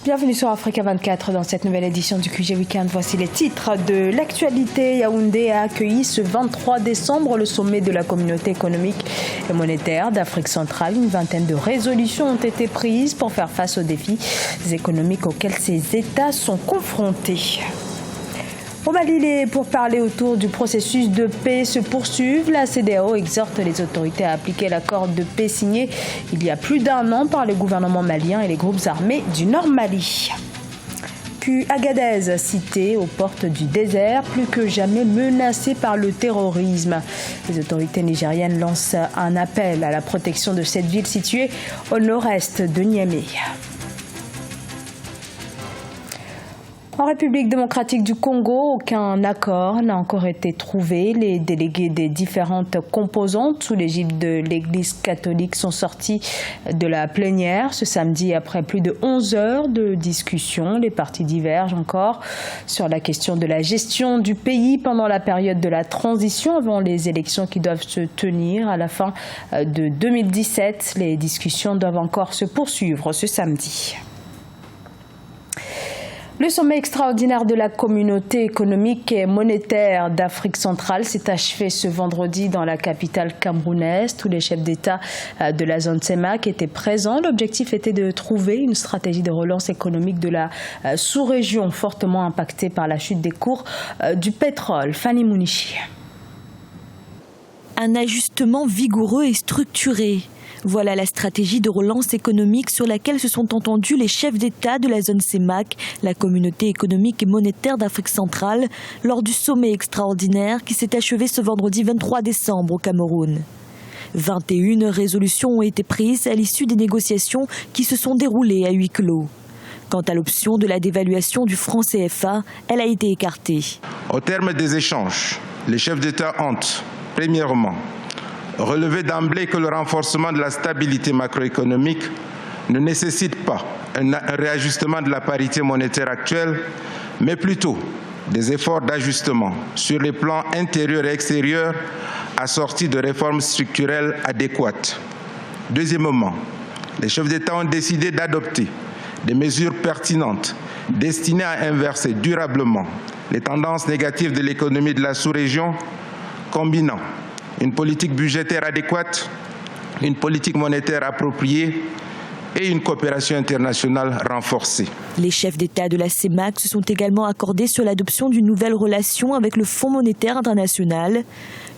Bienvenue sur Africa 24 dans cette nouvelle édition du QG Weekend. Voici les titres de l'actualité. Yaoundé a accueilli ce 23 décembre le sommet de la communauté économique et monétaire d'Afrique centrale. Une vingtaine de résolutions ont été prises pour faire face aux défis économiques auxquels ces États sont confrontés. Au Mali, les pourparlers autour du processus de paix se poursuivent. La CEDEAO exhorte les autorités à appliquer l'accord de paix signé il y a plus d'un an par le gouvernement malien et les groupes armés du Nord Mali. Puis Agadez, cité aux portes du désert, plus que jamais menacée par le terrorisme. Les autorités nigériennes lancent un appel à la protection de cette ville située au nord-est de Niamey. En République démocratique du Congo, aucun accord n'a encore été trouvé. Les délégués des différentes composantes sous l'égide de l'Église catholique sont sortis de la plénière ce samedi après plus de 11 heures de discussion. Les partis divergent encore sur la question de la gestion du pays pendant la période de la transition avant les élections qui doivent se tenir à la fin de 2017. Les discussions doivent encore se poursuivre ce samedi. Le sommet extraordinaire de la communauté économique et monétaire d'Afrique centrale s'est achevé ce vendredi dans la capitale camerounaise. Tous les chefs d'État de la zone CEMAC étaient présents. L'objectif était de trouver une stratégie de relance économique de la sous-région fortement impactée par la chute des cours du pétrole. Fanny Mounichi. Un ajustement vigoureux et structuré. Voilà la stratégie de relance économique sur laquelle se sont entendus les chefs d'État de la zone CEMAC, la communauté économique et monétaire d'Afrique centrale, lors du sommet extraordinaire qui s'est achevé ce vendredi 23 décembre au Cameroun. 21 résolutions ont été prises à l'issue des négociations qui se sont déroulées à huis clos. Quant à l'option de la dévaluation du franc CFA, elle a été écartée. Au terme des échanges, les chefs d'État ont, premièrement, relever d'emblée que le renforcement de la stabilité macroéconomique ne nécessite pas un réajustement de la parité monétaire actuelle, mais plutôt des efforts d'ajustement sur les plans intérieurs et extérieurs assortis de réformes structurelles adéquates. Deuxièmement, les chefs d'État ont décidé d'adopter des mesures pertinentes destinées à inverser durablement les tendances négatives de l'économie de la sous-région, combinant une politique budgétaire adéquate, une politique monétaire appropriée et une coopération internationale renforcée. Les chefs d'État de la CEMAC se sont également accordés sur l'adoption d'une nouvelle relation avec le Fonds monétaire international,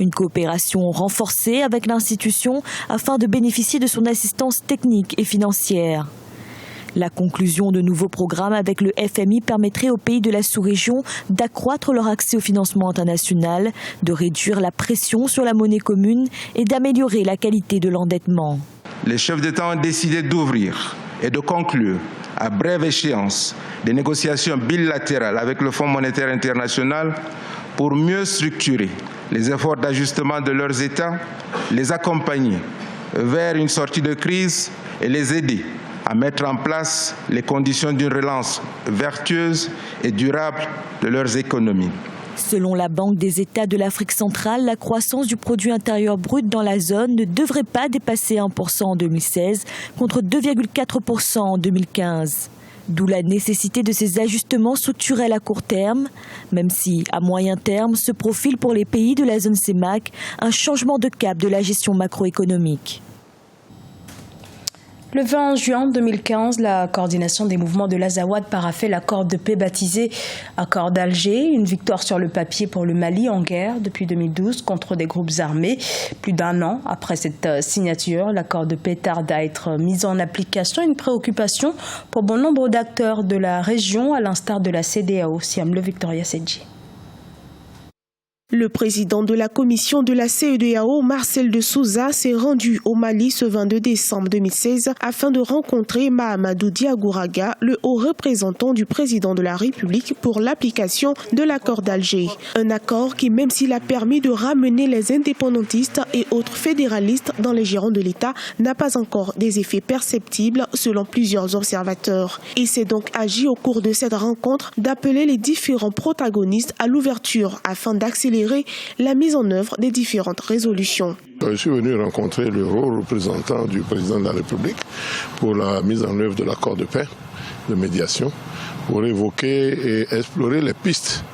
une coopération renforcée avec l'institution afin de bénéficier de son assistance technique et financière. La conclusion de nouveaux programmes avec le FMI permettrait aux pays de la sous-région d'accroître leur accès au financement international, de réduire la pression sur la monnaie commune et d'améliorer la qualité de l'endettement. Les chefs d'État ont décidé d'ouvrir et de conclure à brève échéance des négociations bilatérales avec le Fonds monétaire international pour mieux structurer les efforts d'ajustement de leurs États, les accompagner vers une sortie de crise et les aider à mettre en place les conditions d'une relance vertueuse et durable de leurs économies. Selon la Banque des États de l'Afrique centrale, la croissance du produit intérieur brut dans la zone ne devrait pas dépasser 1% en 2016 contre 2,4% en 2015. D'où la nécessité de ces ajustements structurels à court terme, même si, à moyen terme, se profile pour les pays de la zone CEMAC un changement de cap de la gestion macroéconomique. Le 20 juin 2015, la coordination des mouvements de l'Azawad paraphait l'accord de paix baptisé Accord d'Alger, une victoire sur le papier pour le Mali en guerre depuis 2012 contre des groupes armés. Plus d'un an après cette signature, l'accord de paix tarde à être mis en application, une préoccupation pour bon nombre d'acteurs de la région, à l'instar de la CEDEAO, Siam Le Victoria Sedji. Le président de la commission de la CEDEAO, Marcel de Souza, s'est rendu au Mali ce 22 décembre 2016 afin de rencontrer Mahamadou Diagouraga, le haut représentant du président de la République pour l'application de l'accord d'Alger. Un accord qui, même s'il a permis de ramener les indépendantistes et autres fédéralistes dans les gérants de l'État, n'a pas encore des effets perceptibles selon plusieurs observateurs. Il s'est donc agi au cours de cette rencontre d'appeler les différents protagonistes à l'ouverture afin d'accélérer la mise en œuvre des différentes résolutions. Je suis venu rencontrer le haut représentant du président de la République pour la mise en œuvre de l'accord de paix de médiation pour évoquer et explorer les pistes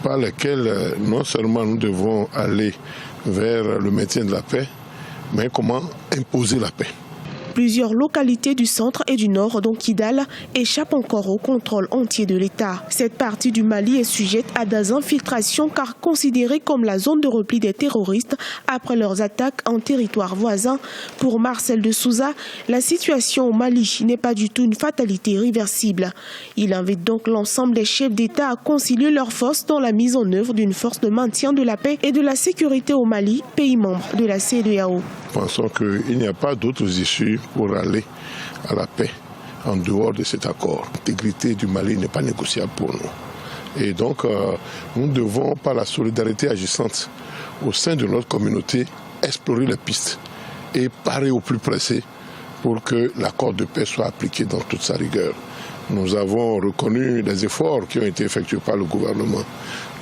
par lesquelles non seulement nous devons aller vers le maintien de la paix, mais comment imposer la paix. Plusieurs localités du centre et du nord, dont Kidal, échappent encore au contrôle entier de l'État. Cette partie du Mali est sujette à des infiltrations car considérée comme la zone de repli des terroristes après leurs attaques en territoire voisin. Pour Marcel de Souza, la situation au Mali n'est pas du tout une fatalité irréversible. Il invite donc l'ensemble des chefs d'État à concilier leurs forces dans la mise en œuvre d'une force de maintien de la paix et de la sécurité au Mali, pays membre de la CEDEAO. Pensons qu'il n'y a pas d'autres issues pour aller à la paix en dehors de cet accord. L'intégrité du Mali n'est pas négociable pour nous. Et donc, nous devons, par la solidarité agissante au sein de notre communauté, explorer les pistes et parer au plus pressé pour que l'accord de paix soit appliqué dans toute sa rigueur. Nous avons reconnu les efforts qui ont été effectués par le gouvernement,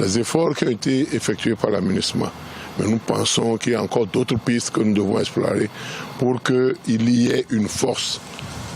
les efforts qui ont été effectués par la MINUSMA. Mais nous pensons qu'il y a encore d'autres pistes que nous devons explorer pour qu'il y ait une force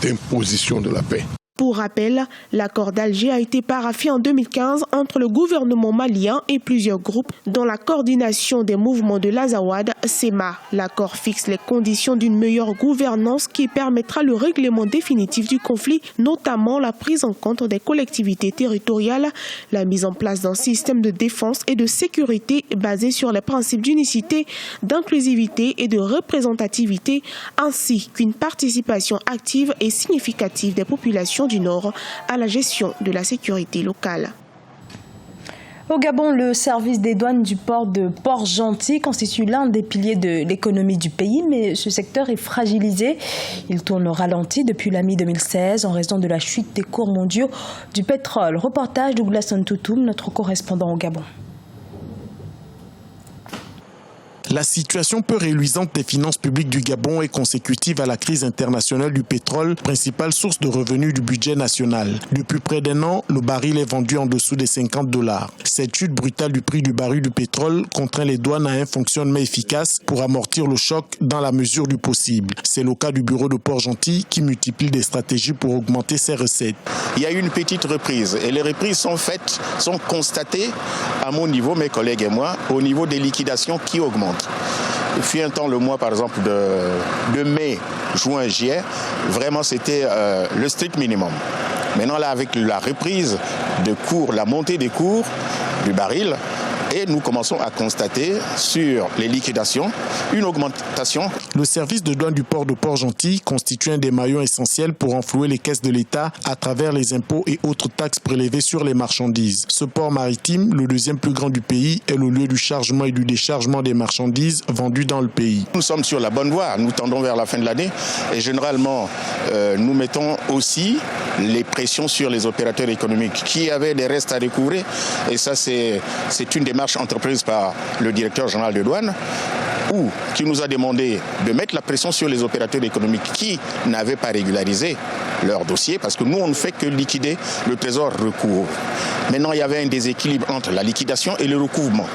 d'imposition de la paix. Pour rappel, l'accord d'Alger a été paraphié en 2015 entre le gouvernement malien et plusieurs groupes, dont la coordination des mouvements de l'Azawad, SEMA. L'accord fixe les conditions d'une meilleure gouvernance qui permettra le règlement définitif du conflit, notamment la prise en compte des collectivités territoriales, la mise en place d'un système de défense et de sécurité basé sur les principes d'unicité, d'inclusivité et de représentativité, ainsi qu'une participation active et significative des populations du Nord à la gestion de la sécurité locale. Au Gabon, le service des douanes du port de Port-Gentil constitue l'un des piliers de l'économie du pays, mais ce secteur est fragilisé. Il tourne au ralenti depuis la mi-2016 en raison de la chute des cours mondiaux du pétrole. Reportage Douglas Ntoutoum, notre correspondant au Gabon. La situation peu réluisante des finances publiques du Gabon est consécutive à la crise internationale du pétrole, principale source de revenus du budget national. Depuis près d'un an, le baril est vendu en dessous des $50. Cette chute brutale du prix du baril du pétrole contraint les douanes à un fonctionnement efficace pour amortir le choc dans la mesure du possible. C'est le cas du bureau de Port-Gentil qui multiplie des stratégies pour augmenter ses recettes. Il y a eu une petite reprise et les reprises sont constatées à mon niveau, mes collègues et moi, au niveau des liquidations qui augmentent. Il fut un temps, le mois par exemple de mai, juin, juillet, vraiment c'était le strict minimum. Maintenant là, avec la reprise de cours, la montée des cours du baril, et nous commençons à constater sur les liquidations une augmentation. Le service de douane du port de Port-Gentil constitue un des maillons essentiels pour renflouer les caisses de l'État à travers les impôts et autres taxes prélevées sur les marchandises. Ce port maritime, le deuxième plus grand du pays, est le lieu du chargement et du déchargement des marchandises vendues dans le pays. Nous sommes sur la bonne voie, nous tendons vers la fin de l'année et généralement nous mettons aussi les pressions sur les opérateurs économiques qui avaient des restes à découvrir et ça c'est une démarche entreprise par le directeur général de douane qui nous a demandé de mettre la pression sur les opérateurs économiques qui n'avaient pas régularisé leur dossier parce que nous on ne fait que liquider, le trésor recouvre. Maintenant il y avait un déséquilibre entre la liquidation et le recouvrement.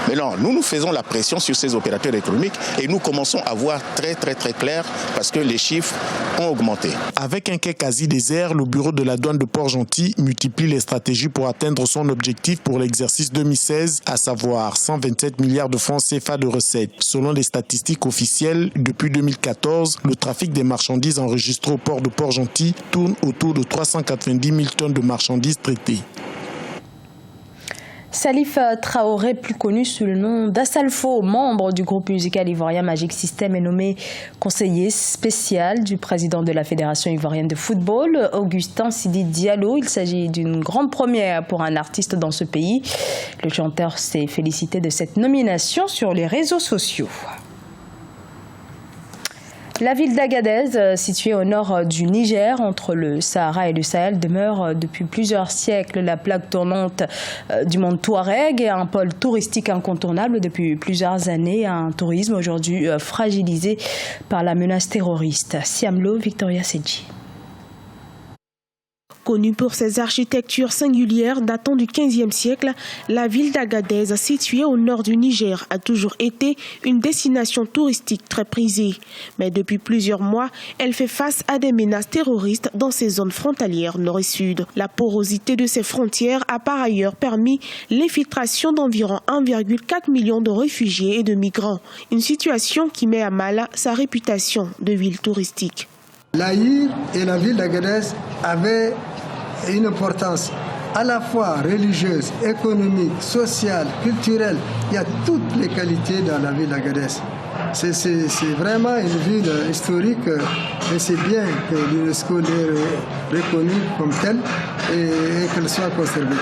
Maintenant nous faisons la pression sur ces opérateurs économiques et nous commençons à voir très clair parce que les chiffres ont augmenté. Avec un quai quasi désert, le bureau de la douane de Port-Gentil multiplie les stratégies pour atteindre son objectif pour l'exercice 2016, à savoir 127 milliards de francs CFA de recettes. Selon les statistiques officielles, depuis 2014, le trafic des marchandises enregistré au port de Port-Gentil tourne autour de 390 000 tonnes de marchandises traitées. Salif Traoré, plus connu sous le nom d'Assalfo, membre du groupe musical ivoirien Magic System, est nommé conseiller spécial du président de la Fédération ivoirienne de football, Augustin Sidi Diallo. Il s'agit d'une grande première pour un artiste dans ce pays. Le chanteur s'est félicité de cette nomination sur les réseaux sociaux. La ville d'Agadez, située au nord du Niger, entre le Sahara et le Sahel, demeure depuis plusieurs siècles la plaque tournante du monde touareg et un pôle touristique incontournable depuis plusieurs années. Un tourisme aujourd'hui fragilisé par la menace terroriste. Siamlo, Victoria Sedji. Connue pour ses architectures singulières datant du XVe siècle, la ville d'Agadez, située au nord du Niger, a toujours été une destination touristique très prisée. Mais depuis plusieurs mois, elle fait face à des menaces terroristes dans ses zones frontalières nord et sud. La porosité de ses frontières a par ailleurs permis l'infiltration d'environ 1,4 million de réfugiés et de migrants. Une situation qui met à mal sa réputation de ville touristique. L'Aïr et la ville d'Agadez avaient une importance à la fois religieuse, économique, sociale, culturelle. Il y a toutes les qualités dans la ville d'Agadez. C'est vraiment une ville historique et c'est bien que l'UNESCO l'ait reconnue comme telle et qu'elle soit conservée.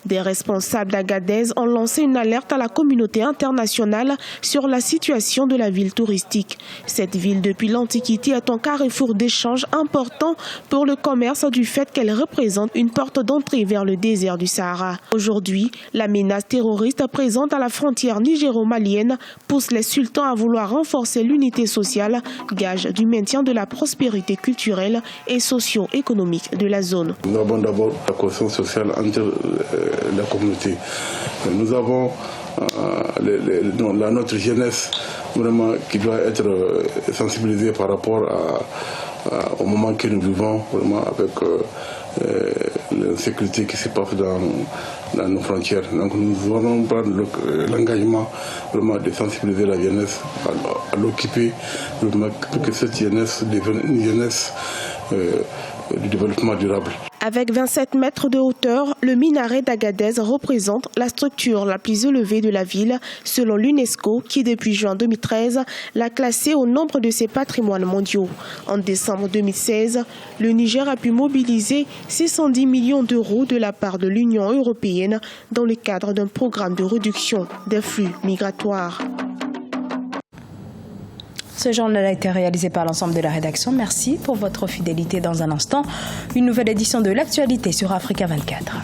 Des responsables d'Agadez ont lancé une alerte à la communauté internationale sur la situation de la ville touristique. Cette ville, depuis l'Antiquité, est un carrefour d'échanges important pour le commerce du fait qu'elle représente une porte d'entrée vers le désert du Sahara. Aujourd'hui, la menace terroriste présente à la frontière nigéro-malienne pousse les sultans à vouloir renforcer l'unité sociale, gage du maintien de la prospérité culturelle et socio-économique de la zone. Nous avons d'abord la cohésion sociale entre la communauté. Nous avons notre jeunesse vraiment qui doit être sensibilisée par rapport au moment que nous vivons, vraiment avec l'insécurité qui se passe dans nos frontières. Donc nous allons prendre l'engagement vraiment de sensibiliser la jeunesse à l'occuper, pour que cette jeunesse devienne une jeunesse du développement durable. Avec 27 mètres de hauteur, le minaret d'Agadez représente la structure la plus élevée de la ville, selon l'UNESCO, qui depuis juin 2013 l'a classé au nombre de ses patrimoines mondiaux. En décembre 2016, le Niger a pu mobiliser 610 millions d'euros de la part de l'Union européenne dans le cadre d'un programme de réduction des flux migratoires. Ce journal a été réalisé par l'ensemble de la rédaction. Merci pour votre fidélité. Dans un instant, une nouvelle édition de l'actualité sur Africa 24.